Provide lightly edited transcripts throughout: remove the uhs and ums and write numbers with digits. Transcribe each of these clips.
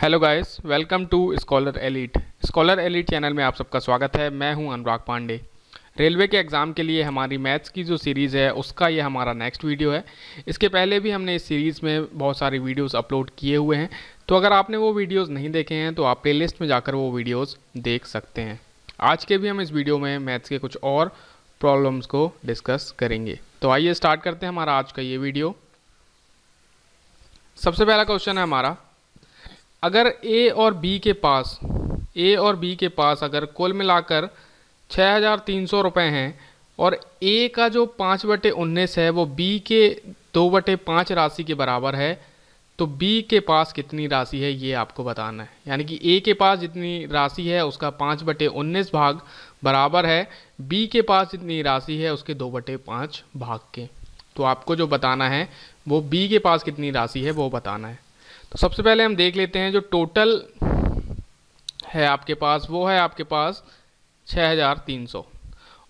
Hello guys, welcome to Scholar Elite. Scholar Elite channel में आप सबका स्वागत है। मैं हूं अनुराग पांडे। रेलवे के एग्ज़ाम के लिए हमारी मैथ्स की जो सीरीज़ है उसका ये हमारा नेक्स्ट वीडियो है। इसके पहले भी हमने इस सीरीज़ में बहुत सारी वीडियोस अपलोड किए हुए हैं, तो अगर आपने वो वीडियोस नहीं देखे हैं तो आप प्लेलिस्ट में जाकर वो वीडियोस देख सकते हैं। आज के भी हम इस वीडियो में मैथ्स के कुछ और प्रॉब्लम्स को डिस्कस करेंगे। तो आइए स्टार्ट करते हैं हमारा आज का ये वीडियो। सबसे पहला क्वेश्चन है हमारा, अगर ए और बी के पास अगर कुल मिलाकर 6,300 रुपये हैं और ए का जो 5/19 है वो बी के 2/5 राशि के बराबर है, तो बी के पास कितनी राशि है ये आपको बताना है। यानी कि ए के पास जितनी राशि है उसका 5/19 भाग बराबर है बी के पास जितनी राशि है उसके 2/5 भाग के। तो आपको जो बताना है वो बी के पास कितनी राशि है वो बताना है। तो सबसे पहले हम देख लेते हैं जो टोटल है आपके पास वो है आपके पास 6,300।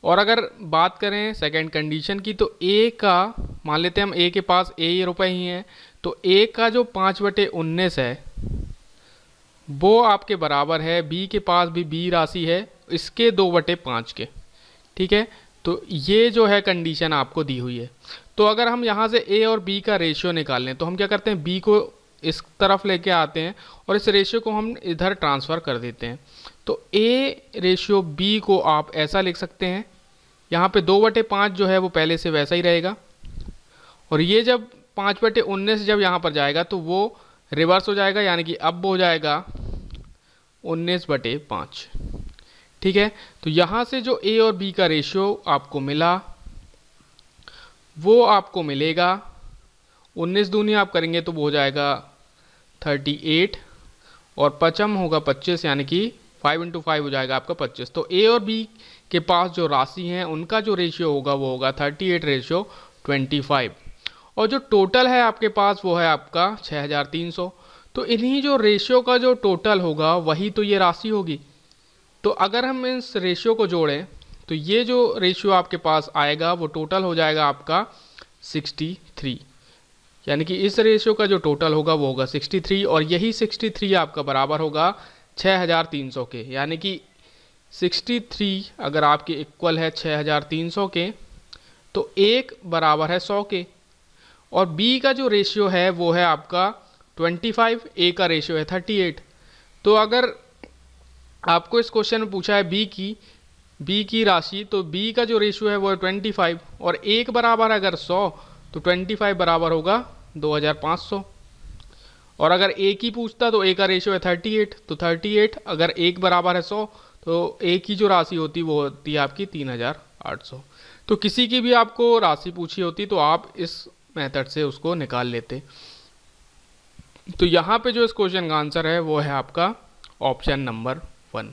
और अगर बात करें सेकंड कंडीशन की तो ए का, मान लेते हैं हम ए के पास ए रुपए ही हैं, तो ए का जो 5/19 है वो आपके बराबर है बी के पास भी बी राशि है इसके 2/5 के। ठीक है, तो ये जो है कंडीशन आपको दी हुई है। तो अगर हम यहाँ से ए और बी का रेशियो निकाल लें तो हम क्या करते हैं, बी को इस तरफ लेके आते हैं और इस रेशियो को हम इधर ट्रांसफ़र कर देते हैं। तो ए रेशियो बी को आप ऐसा लिख सकते हैं, यहाँ पे 2/5 जो है वो पहले से वैसा ही रहेगा, और ये जब 5/19 जब यहाँ पर जाएगा तो वो रिवर्स हो जाएगा, यानी कि अब हो जाएगा 19/5। ठीक है, तो यहाँ से जो ए और बी का रेशियो आपको मिला वो आपको मिलेगा 19 दूनी आप करेंगे तो वो हो जाएगा 38 और पचम होगा 25, यानी कि 5 × 5 हो जाएगा आपका 25। तो ए और बी के पास जो राशि हैं उनका जो रेशियो होगा वो होगा 38:25। और जो टोटल है आपके पास वो है आपका 6,300। तो इन्हीं जो रेशियो का जो टोटल होगा वही तो ये राशि होगी। तो अगर हम इस रेशियो को जोड़ें तो ये जो रेशियो आपके पास आएगा वो टोटल हो जाएगा आपका 63, यानी कि इस रेशियो का जो टोटल होगा वो होगा 63, और यही 63 आपका बराबर होगा 6,300 के। यानी कि 63 अगर आपके इक्वल है 6,300 के तो एक बराबर है 100 के। और बी का जो रेशियो है वो है आपका 25, ए का रेशियो है 38। तो अगर आपको इस क्वेश्चन में पूछा है बी की राशि, तो बी का जो रेशियो है वो है 25 और एक बराबर अगर 100 तो 25 बराबर होगा 2,500। और अगर ए की पूछता तो ए का रेशियो है 38, तो 38 अगर एक बराबर है 100 तो ए की जो राशि होती वो होती है आपकी 3,800। तो किसी की भी आपको राशि पूछी होती तो आप इस मेथड से उसको निकाल लेते। तो यहाँ पे जो इस क्वेश्चन का आंसर है वो है आपका ऑप्शन नंबर 1।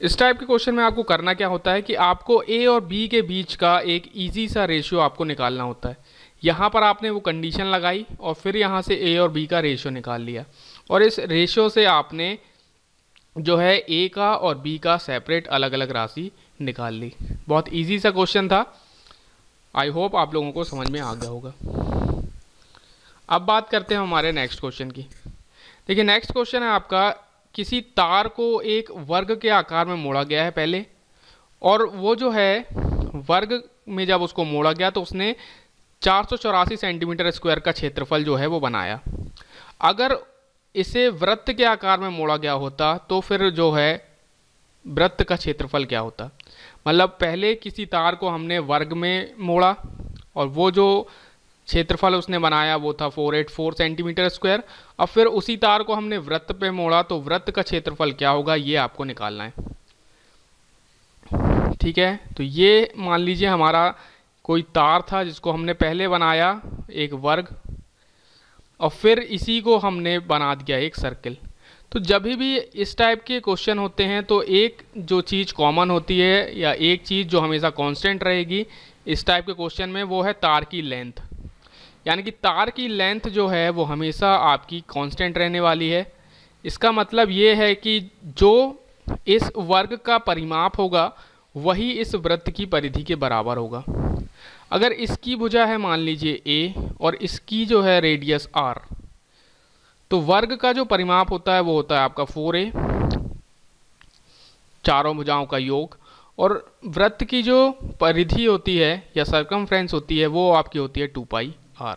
इस टाइप के क्वेश्चन में आपको करना क्या होता है कि आपको ए और बी के बीच का एक इजी सा रेशियो आपको निकालना होता है। यहाँ पर आपने वो कंडीशन लगाई और फिर यहाँ से ए और बी का रेशियो निकाल लिया, और इस रेशियो से आपने जो है ए का और बी का सेपरेट अलग अलग राशि निकाल ली। बहुत इजी सा क्वेश्चन था, आई होप आप लोगों को समझ में आ गया होगा। अब बात करते हैं हमारे नेक्स्ट क्वेश्चन की। देखिए, नेक्स्ट क्वेश्चन है आपका, किसी तार को एक वर्ग के आकार में मोड़ा गया है पहले, और वो जो है वर्ग में जब उसको मोड़ा गया तो उसने 484 सेंटीमीटर स्क्वायर का क्षेत्रफल जो है वो बनाया। अगर इसे वृत्त के आकार में मोड़ा गया होता तो फिर जो है वृत्त का क्षेत्रफल क्या होता। मतलब पहले किसी तार को हमने वर्ग में मोड़ा और वो जो क्षेत्रफल उसने बनाया वो था 484 सेंटीमीटर स्क्वायर। अब फिर उसी तार को हमने वृत्त पे मोड़ा तो वृत्त का क्षेत्रफल क्या होगा ये आपको निकालना है। ठीक है, तो ये मान लीजिए हमारा कोई तार था जिसको हमने पहले बनाया एक वर्ग और फिर इसी को हमने बना दिया एक सर्किल। तो जब भी इस टाइप के क्वेश्चन होते हैं तो एक जो चीज़ कॉमन होती है या एक चीज़ जो हमेशा कांस्टेंट रहेगी इस टाइप के क्वेश्चन में वो है तार की लेंथ। यानी कि तार की लेंथ जो है वो हमेशा आपकी कांस्टेंट रहने वाली है। इसका मतलब ये है कि जो इस वर्ग का परिमाप होगा वही इस वृत्त की परिधि के बराबर होगा। अगर इसकी भुजा है मान लीजिए a और इसकी जो है रेडियस r, तो वर्ग का जो परिमाप होता है वो होता है आपका 4a, चारों भुजाओं का योग, और वृत्त की जो परिधि होती है या सर्कमफ्रेंस होती है वो आपकी होती है 2πr।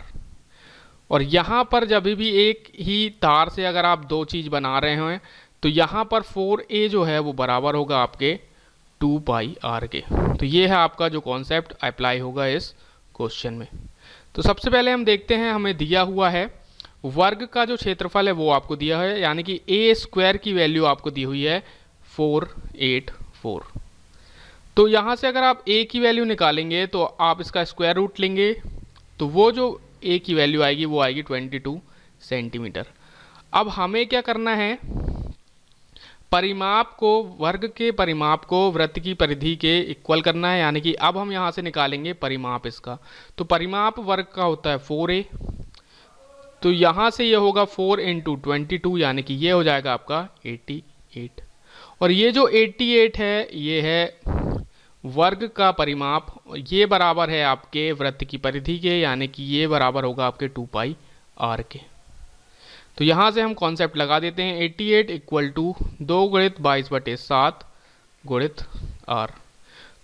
और यहाँ पर जब भी एक ही तार से अगर आप दो चीज़ बना रहे हैं तो यहाँ पर 4a जो है वो बराबर होगा आपके 2πr के। तो ये है आपका जो कॉन्सेप्ट अप्लाई होगा इस क्वेश्चन में। तो सबसे पहले हम देखते हैं, हमें दिया हुआ है वर्ग का जो क्षेत्रफल है वो आपको दिया है, यानी कि a स्क्वायर की वैल्यू आपको दी हुई है 484। तो यहाँ से अगर आप a की वैल्यू निकालेंगे तो आप इसका स्क्वायर रूट लेंगे, तो वो जो a की वैल्यू आएगी वो आएगी 22 सेंटीमीटर। अब हमें क्या करना है, परिमाप को, वर्ग के परिमाप को वृत्त की परिधि के इक्वल करना है, यानी कि अब हम यहाँ से निकालेंगे परिमाप इसका। तो परिमाप वर्ग का होता है 4a, तो यहाँ से ये होगा 4 × 22, यानी कि ये हो जाएगा आपका 88। और ये जो 88 है ये है वर्ग का परिमाप, ये बराबर है आपके वृत्त की परिधि के, यानी कि ये बराबर होगा आपके 2πr के। तो यहाँ से हम कॉन्सेप्ट लगा देते हैं, 88 = 2 × 22/7 × r।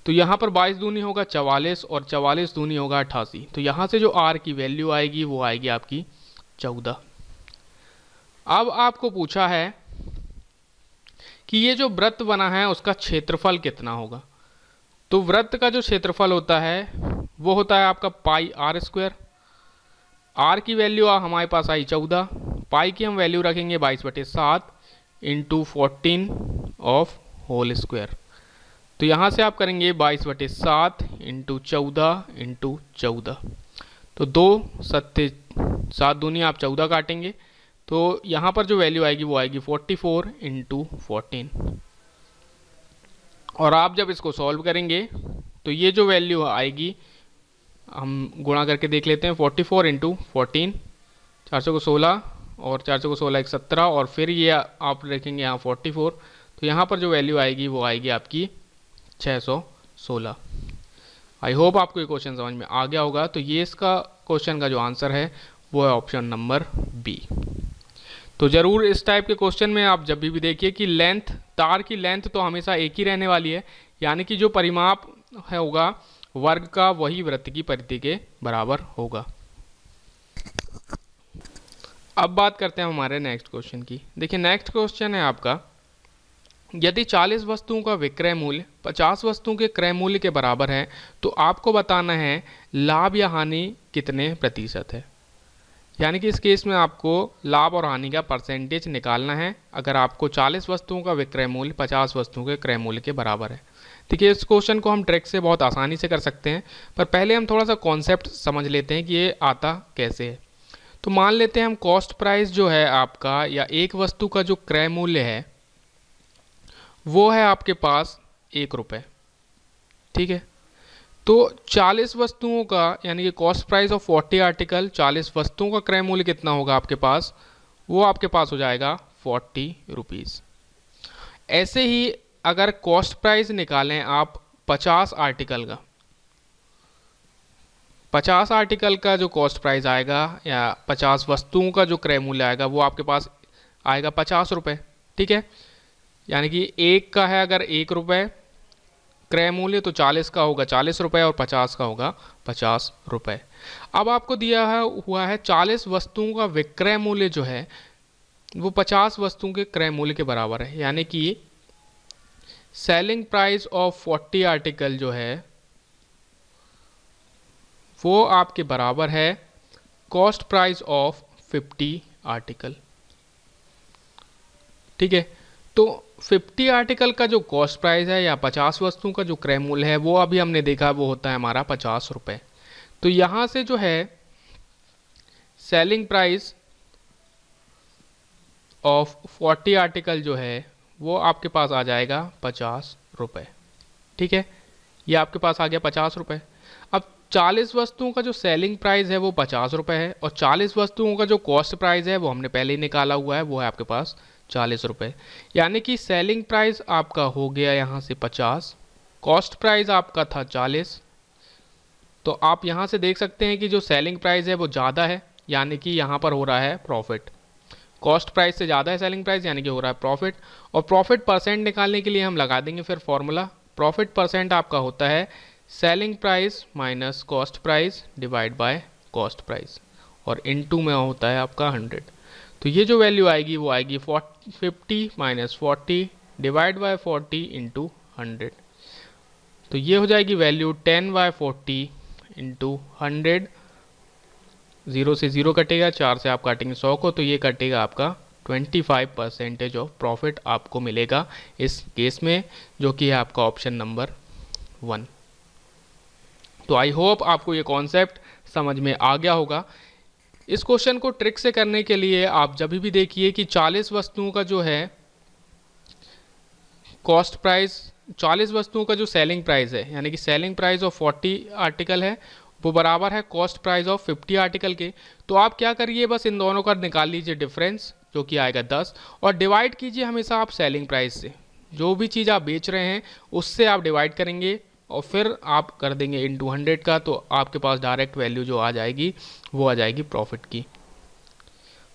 तो यहाँ पर 22 दूनी होगा 44 और 44 दूनी होगा 88। तो यहाँ से जो r की वैल्यू आएगी वो आएगी आपकी 14। अब आपको पूछा है कि ये जो वृत्त बना है उसका क्षेत्रफल कितना होगा। तो वृत्त का जो क्षेत्रफल होता है वो होता है आपका πr²। r की वैल्यू हमारे पास आई 14, पाई की हम वैल्यू रखेंगे 22/7 × 14 ऑफ होल स्क्वायर। तो यहाँ से आप करेंगे 22/7 × 14 × 14। तो 2 7 7 दूनी आप 14 काटेंगे, तो यहाँ पर जो वैल्यू आएगी वो आएगी 44 × 14। और आप जब इसको सॉल्व करेंगे तो ये जो वैल्यू आएगी हम गुणा करके देख लेते हैं, 44 × 14, 400 को 16 और 400 को 16 17, और फिर ये आप रखेंगे यहाँ 44, तो यहाँ पर जो वैल्यू आएगी वो आएगी आपकी 616। आई होप आपको ये क्वेश्चन समझ में आ गया होगा। तो ये इसका क्वेश्चन का जो आंसर है वो है ऑप्शन नंबर बी। तो ज़रूर इस टाइप के क्वेश्चन में आप जब भी देखिए कि लेंथ, तार की लेंथ तो हमेशा एक ही रहने वाली है, यानी कि जो परिमाप है होगा वर्ग का वही वृत्त की परिधि के बराबर होगा। अब बात करते हैं हमारे नेक्स्ट क्वेश्चन की। देखिए नेक्स्ट क्वेश्चन है आपका, यदि 40 वस्तुओं का विक्रय मूल्य 50 वस्तुओं के क्रय मूल्य के बराबर है तो आपको बताना है लाभ या हानि कितने प्रतिशत है। यानी कि इस केस में आपको लाभ और हानि का परसेंटेज निकालना है अगर आपको 40 वस्तुओं का विक्रय मूल्य 50 वस्तुओं के क्रय मूल्य के बराबर है। देखिए इस क्वेश्चन को हम ट्रिक से बहुत आसानी से कर सकते हैं, पर पहले हम थोड़ा सा कॉन्सेप्ट समझ लेते हैं कि ये आता कैसे है। तो मान लेते हैं हम कॉस्ट प्राइस जो है आपका, या एक वस्तु का जो क्रय मूल्य है वो है आपके पास 1 रुपये, ठीक है। तो 40 वस्तुओं का, यानी कि कॉस्ट प्राइस ऑफ 40 आर्टिकल, 40 वस्तुओं का क्रय मूल्य कितना होगा आपके पास, वो आपके पास हो जाएगा 40 रुपीज़। ऐसे ही अगर कॉस्ट प्राइस निकालें आप 50 आर्टिकल का, 50 आर्टिकल का जो कॉस्ट प्राइस आएगा या 50 वस्तुओं का जो क्रय मूल्य आएगा वो आपके पास आएगा 50 रुपये, ठीक है। यानी कि एक का है अगर 1 रुपये क्रय मूल्य, तो 40 का होगा 40 रुपये और 50 का होगा 50 रुपये। अब आपको दिया हुआ है 40 वस्तुओं का विक्रय मूल्य जो है वो 50 वस्तुओं के क्रय मूल्य के बराबर है, यानी कि सेलिंग प्राइस ऑफ 40 आर्टिकल जो है वो आपके बराबर है कॉस्ट प्राइस ऑफ 50 आर्टिकल, ठीक है। तो 50 आर्टिकल का जो कॉस्ट प्राइस है या 50 वस्तुओं का जो क्रय मूल्य है वो अभी हमने देखा वो होता है हमारा 50 रुपये। तो यहाँ से जो है सेलिंग प्राइस ऑफ 40 आर्टिकल जो है वो आपके पास आ जाएगा 50 रुपये, ठीक है। ये आपके पास आ गया 50 रुपये। अब 40 वस्तुओं का जो सेलिंग प्राइस है वो 50 रुपये है, और 40 वस्तुओं का जो कॉस्ट प्राइस है वो हमने पहले ही निकाला हुआ है, वो है आपके पास 40 रुपये। यानी कि सेलिंग प्राइस आपका हो गया यहाँ से 50, कॉस्ट प्राइस आपका था 40। तो आप यहाँ से देख सकते हैं कि जो सेलिंग प्राइस है वो ज़्यादा है, यानी कि यहाँ पर हो रहा है प्रॉफिट। कॉस्ट प्राइस से ज़्यादा है सेलिंग प्राइस, यानी कि हो रहा है प्रॉफिट। और प्रॉफिट परसेंट निकालने के लिए हम लगा देंगे फिर फॉर्मूला। प्रॉफिट परसेंट आपका होता है selling price minus cost price divide by cost price, और इनटू में होता है आपका 100। तो ये जो वैल्यू आएगी वो आएगी 50 माइनस 40 डिवाइड बाय 40 इंटू 100। तो ये हो जाएगी वैल्यू 10/40 इंटू 100। 0 से 0 कटेगा, 4 से आप काटेंगे 100 को, तो ये कटेगा आपका 25% ऑफ प्रॉफिट आपको मिलेगा इस केस में, जो कि है आपका ऑप्शन नंबर 1। तो आई होप आपको ये कॉन्सेप्ट समझ में आ गया होगा। इस क्वेश्चन को ट्रिक से करने के लिए आप जब भी देखिए कि 40 वस्तुओं का जो है कॉस्ट प्राइस, 40 वस्तुओं का जो सेलिंग प्राइस है, यानी कि सेलिंग प्राइस ऑफ 40 आर्टिकल है वो बराबर है कॉस्ट प्राइस ऑफ 50 आर्टिकल के। तो आप क्या करिए, बस इन दोनों का निकाल लीजिए डिफरेंस, जो कि आएगा 10, और डिवाइड कीजिए हमेशा आप सेलिंग प्राइस से। जो भी चीज़ आप बेच रहे हैं उससे आप डिवाइड करेंगे और फिर आप कर देंगे इंटू 100 का, तो आपके पास डायरेक्ट वैल्यू जो आ जाएगी वो आ जाएगी प्रॉफिट की।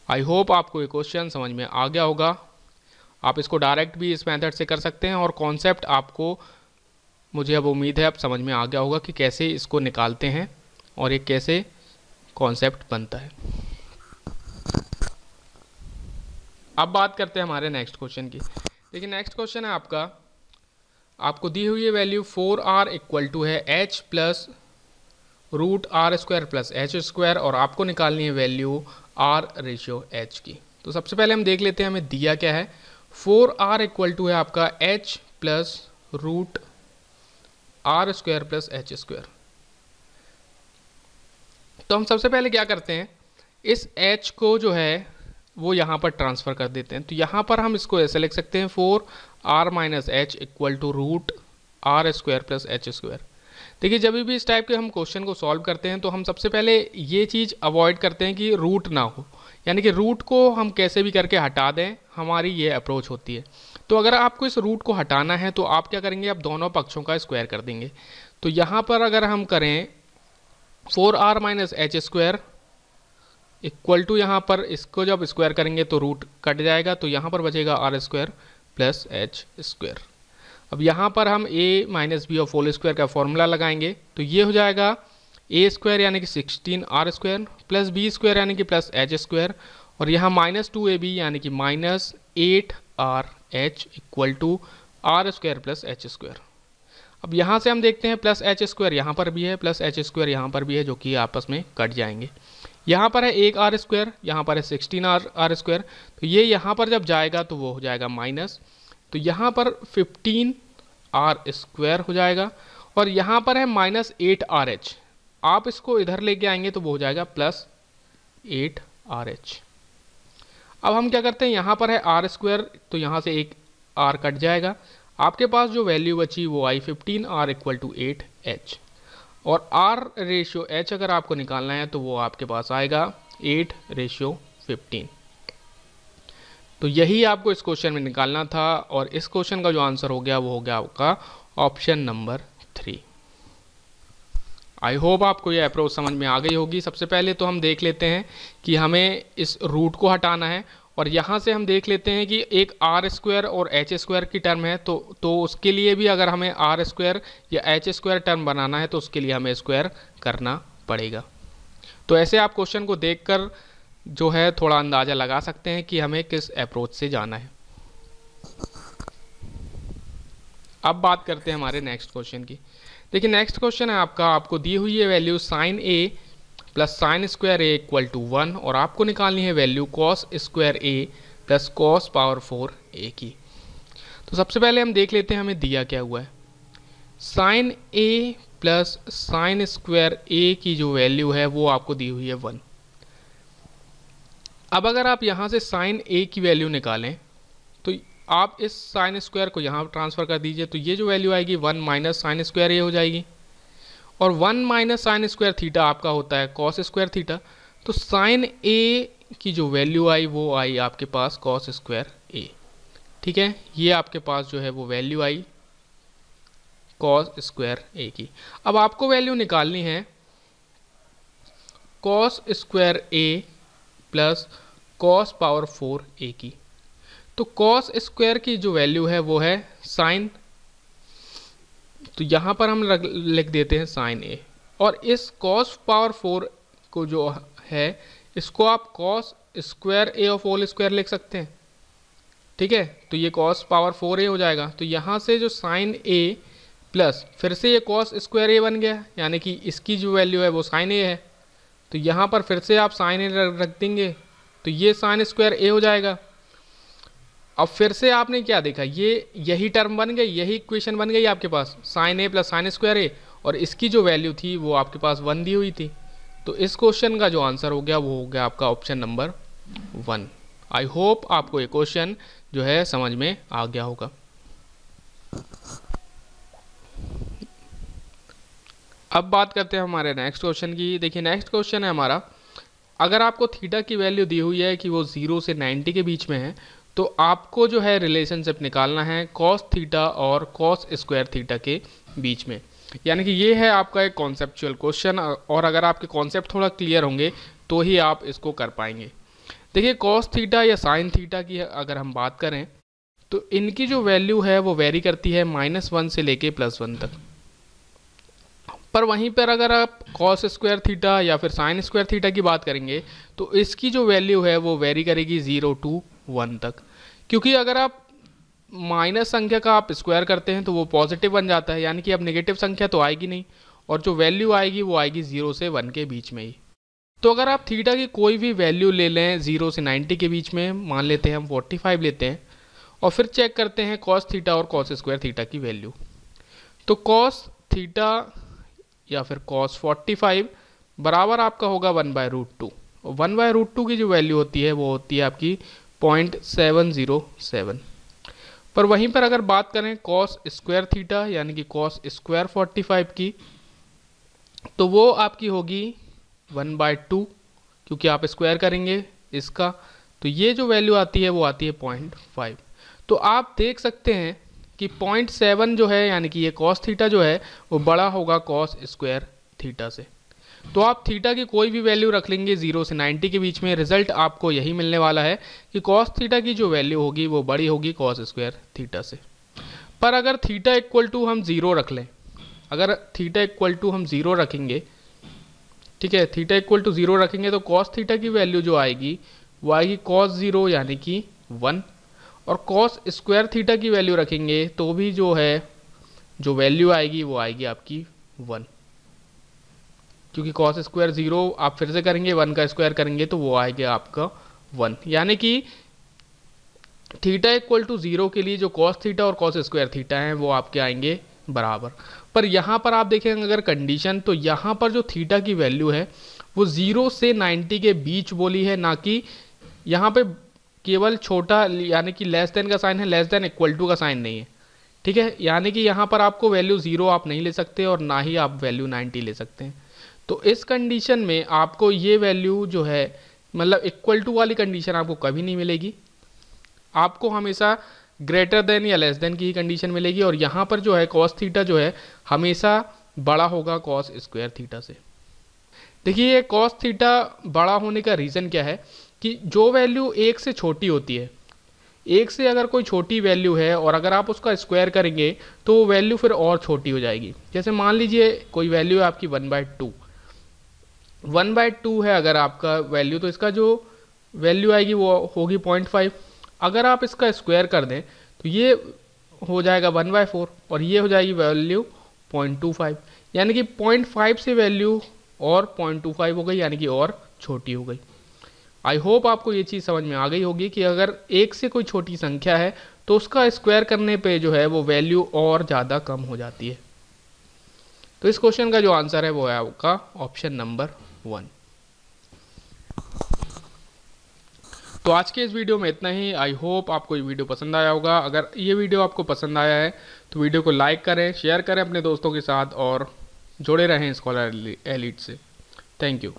आई होप आपको ये क्वेश्चन समझ में आ गया होगा। आप इसको डायरेक्ट भी इस मेथड से कर सकते हैं, और कॉन्सेप्ट आपको, मुझे अब उम्मीद है अब समझ में आ गया होगा कि कैसे इसको निकालते हैं और ये कैसे कॉन्सेप्ट बनता है। अब बात करते हैं हमारे नेक्स्ट क्वेश्चन की। देखिए नेक्स्ट क्वेश्चन है आपको दी हुई है वैल्यू 4r इक्वल टू है h plus root r square plus h square, और आपको निकालनी है वैल्यू r रेशियो h की। तो सबसे पहले हम देख लेते हैं हमें दिया क्या है। 4r इक्वल टू है आपका h plus root r square plus h square. तो हम सबसे पहले क्या करते हैं, इस h को जो है वो यहाँ पर ट्रांसफ़र कर देते हैं। तो यहाँ पर हम इसको ऐसे लिख सकते हैं 4r minus h equal to root r square plus h square. देखिए जब भी इस टाइप के हम क्वेश्चन को सॉल्व करते हैं तो हम सबसे पहले ये चीज़ अवॉइड करते हैं कि रूट ना हो, यानी कि रूट को हम कैसे भी करके हटा दें, हमारी ये अप्रोच होती है। तो अगर आपको इस रूट को हटाना है तो आप क्या करेंगे, आप दोनों पक्षों का स्क्वायर कर देंगे। तो यहाँ पर अगर हम करें 4r minus h square equal to, यहाँ पर इसको जब स्क्वायर करेंगे तो रूट कट जाएगा, तो यहाँ पर बचेगा r square plus h square. अब यहाँ पर हम a minus b of whole square का फॉर्मूला लगाएंगे, तो ये हो जाएगा a स्क्वायर यानी कि 16r square plus B square यानी कि प्लस एच स्क्वायर, और यहाँ माइनस 2ab यानी कि minus 8rh equal to r square plus h square. अब यहाँ से हम देखते हैं प्लस एच स्क्वायर यहाँ पर भी है, प्लस एच स्क्वायर यहाँ पर भी है, जो कि आपस में कट जाएंगे। यहाँ पर है 1r स्क्वायर, यहाँ पर है 16r स्क्वायर, तो ये यहाँ पर जब जाएगा तो वो हो जाएगा माइनस, तो यहाँ पर 15r स्क्वायर हो जाएगा, और यहाँ पर है माइनस 8rh। आप इसको इधर लेके आएंगे तो वो हो जाएगा प्लस 8rh। अब हम क्या करते हैं, यहाँ पर है r स्क्वायर, तो यहाँ से एक r कट जाएगा, आपके पास जो वैल्यू बची वो आई 15r इक्वल टू 8h, और r रेशियो h अगर आपको निकालना है तो वो आपके पास आएगा 8:15। तो यही आपको इस क्वेश्चन में निकालना था, और इस क्वेश्चन का जो आंसर हो गया वो हो गया आपका ऑप्शन नंबर 3। आई होप आपको ये अप्रोच समझ में आ गई होगी। सबसे पहले तो हम देख लेते हैं कि हमें इस रूट को हटाना है, और यहाँ से हम देख लेते हैं कि एक आर स्क्वायर और एच स्क्वायर की टर्म है, तो उसके लिए भी अगर हमें आर स्क्वायर या एच स्क्वायर टर्म बनाना है तो उसके लिए हमें स्क्वायर करना पड़ेगा। तो ऐसे आप क्वेश्चन को देखकर जो है थोड़ा अंदाज़ा लगा सकते हैं कि हमें किस अप्रोच से जाना है। अब बात करते हैं हमारे नेक्स्ट क्वेश्चन की। देखिए नेक्स्ट क्वेश्चन है आपको दी हुई है value sine a plus sine square a equal to 1, और आपको निकालनी है value cos square a plus cos power 4a की। तो सबसे पहले हम देख लेते हैं हमें दिया क्या हुआ है। Sine a plus sine square a की जो वैल्यू है वो आपको दी हुई है 1। अब अगर आप यहाँ से साइन a की वैल्यू निकालें तो आप इस साइन स्क्वायर को यहाँ ट्रांसफ़र कर दीजिए, तो ये जो वैल्यू आएगी 1 माइनस साइन स्क्वायर a हो जाएगी, और 1 माइनस साइन स्क्वायर थीटा आपका होता है कॉस स्क्वायर थीटा। तो साइन a की जो वैल्यू आई वो आई आपके पास कॉस स्क्वायर a। ठीक है, ये आपके पास जो है वो value I cos square a की। अब आपको वैल्यू निकालनी है cos square a plus cos power 4a की। तो कॉस स्क्वायर की जो वैल्यू है वो है साइन, तो यहाँ पर हम लिख देते हैं साइन a। और इस कॉस पावर 4 को जो है इसको आप cos square a of whole square लिख सकते हैं, ठीक है। तो ये कॉस पावर 4a हो जाएगा। तो यहाँ से जो साइन a प्लस फिर से ये कॉस स्क्वायर a बन गया, यानी कि इसकी जो वैल्यू है वो साइन a है। तो यहाँ पर फिर से आप साइन a रख देंगे, तो ये साइन स्क्वायर a हो जाएगा। अब फिर से आपने क्या देखा, ये यही टर्म बन गई, यही इक्वेशन बन गई आपके पास, sine a plus sine square a, और इसकी जो वैल्यू थी वो आपके पास 1 दी हुई थी। तो इस क्वेश्चन का जो आंसर हो गया वो हो गया आपका ऑप्शन नंबर 1। आई होप आपको ये क्वेश्चन जो है समझ में आ गया होगा। अब बात करते हैं हमारे नेक्स्ट क्वेश्चन की। देखिए नेक्स्ट क्वेश्चन है हमारा, अगर आपको थीटा की वैल्यू दी हुई है कि वो 0 से 90 के बीच में है, तो आपको जो है रिलेशनशिप निकालना है कॉस थीटा और कॉस स्क्वायर थीटा के बीच में। यानी कि ये है आपका एक कॉन्सेप्चुअल क्वेश्चन, और अगर आपके कॉन्सेप्ट थोड़ा क्लियर होंगे तो ही आप इसको कर पाएंगे। देखिए कॉस थीटा या साइन थीटा की अगर हम बात करें तो इनकी जो वैल्यू है वो वेरी करती है -1 से लेके +1 तक। पर वहीं पर अगर आप कॉस स्क्वायर थीटा या फिर साइन स्क्वायर थीटा की बात करेंगे तो इसकी जो वैल्यू है वो वेरी करेगी 0 to 1 तक, क्योंकि अगर आप माइनस संख्या का आप स्क्वायर करते हैं तो वो पॉजिटिव बन जाता है, यानी कि अब नेगेटिव संख्या तो आएगी नहीं, और जो वैल्यू आएगी वो आएगी 0 से 1 के बीच में ही। तो अगर आप थीटा की कोई भी वैल्यू ले लें 0 से 90 के बीच में, मान लेते हैं हम 45 लेते हैं, और फिर चेक करते हैं कॉस थीटा और कॉस स्क्वायर थीटा की वैल्यू, तो कॉस थीटा या फिर कॉस 45 बराबर आपका होगा 1/√2, और 1/√2 की जो वैल्यू होती है वो होती है आपकी 0.707। पर वहीं पर अगर बात करें कॉस स्क्वायर थीटा यानी कि कॉस स्क्वायर 45 की, तो वो आपकी होगी 1/2, क्योंकि आप स्क्वायर करेंगे इसका, तो ये जो वैल्यू आती है वो आती है 0.5। तो आप देख सकते हैं कि 0.7 जो है, यानी कि ये कॉस थीटा जो है वो बड़ा होगा कॉस स्क्वायर थीटा से। तो आप थीटा की कोई भी वैल्यू रख लेंगे 0 से 90 के बीच में, रिजल्ट आपको यही मिलने वाला है कि कॉस थीटा की जो वैल्यू होगी वो बड़ी होगी कॉस स्क्वायर थीटा से। पर अगर थीटा इक्वल टू हम 0 रख लें, अगर थीटा इक्वल टू हम 0 रखेंगे, ठीक है, थीटा इक्वल टू 0 रखेंगे तो कॉस थीटा की वैल्यू जो आएगी वो आएगी कॉस 0 यानी कि 1, और कॉस स्क्वायर थीटा की वैल्यू रखेंगे तो भी जो है जो वैल्यू आएगी वो आएगी आपकी 1, क्योंकि कॉस स्क्वायर 0 आप फिर से करेंगे 1 का स्क्वायर करेंगे तो वो आएगा आपका 1, यानी कि थीटा इक्वल टू 0 के लिए जो कॉस थीटा और कॉस स्क्वायर थीटा हैं वो आपके आएंगे बराबर। पर यहाँ पर आप देखेंगे अगर कंडीशन, तो यहाँ पर जो थीटा की वैल्यू है वो 0 से 90 के बीच बोली है, ना कि यहाँ पे केवल छोटा यानी कि लेस देन का साइन है, लेस देन इक्वल टू का साइन नहीं है, ठीक है। यानी कि यहाँ पर आपको वैल्यू 0 आप नहीं ले सकते और ना ही आप वैल्यू 90 ले सकते हैं। तो इस कंडीशन में आपको ये वैल्यू जो है मतलब इक्वल टू वाली कंडीशन आपको कभी नहीं मिलेगी, आपको हमेशा ग्रेटर देन या लेस देन की ही कंडीशन मिलेगी। और यहाँ पर जो है कॉस थीटा जो है हमेशा बड़ा होगा कॉस स्क्वायर थीटा से। देखिए ये कॉस थीटा बड़ा होने का रीज़न क्या है कि जो वैल्यू 1 से छोटी होती है, 1 से अगर कोई छोटी वैल्यू है और अगर आप उसका स्क्वायर करेंगे तो वो वैल्यू फिर और छोटी हो जाएगी। जैसे मान लीजिए कोई वैल्यू है आपकी 1/2, 1/2 है अगर आपका वैल्यू, तो इसका जो वैल्यू आएगी वो होगी 0.5। अगर आप इसका स्क्वायर कर दें तो ये हो जाएगा 1/4 और ये हो जाएगी वैल्यू 0.25, यानी कि 0.5 से वैल्यू और 0.25 हो गई, यानी कि और छोटी हो गई। आई होप आपको ये चीज़ समझ में आ गई होगी कि अगर 1 से कोई छोटी संख्या है तो उसका स्क्वायर करने पे जो है वो वैल्यू और ज़्यादा कम हो जाती है। तो इस क्वेश्चन का जो आंसर है वो है आपका ऑप्शन नंबर 1। तो आज के इस वीडियो में इतना ही। आई होप आपको ये वीडियो पसंद आया होगा। अगर ये वीडियो आपको पसंद आया है तो वीडियो को लाइक करें, शेयर करें अपने दोस्तों के साथ और जुड़े रहें स्कॉलर एलीट से। Thank you.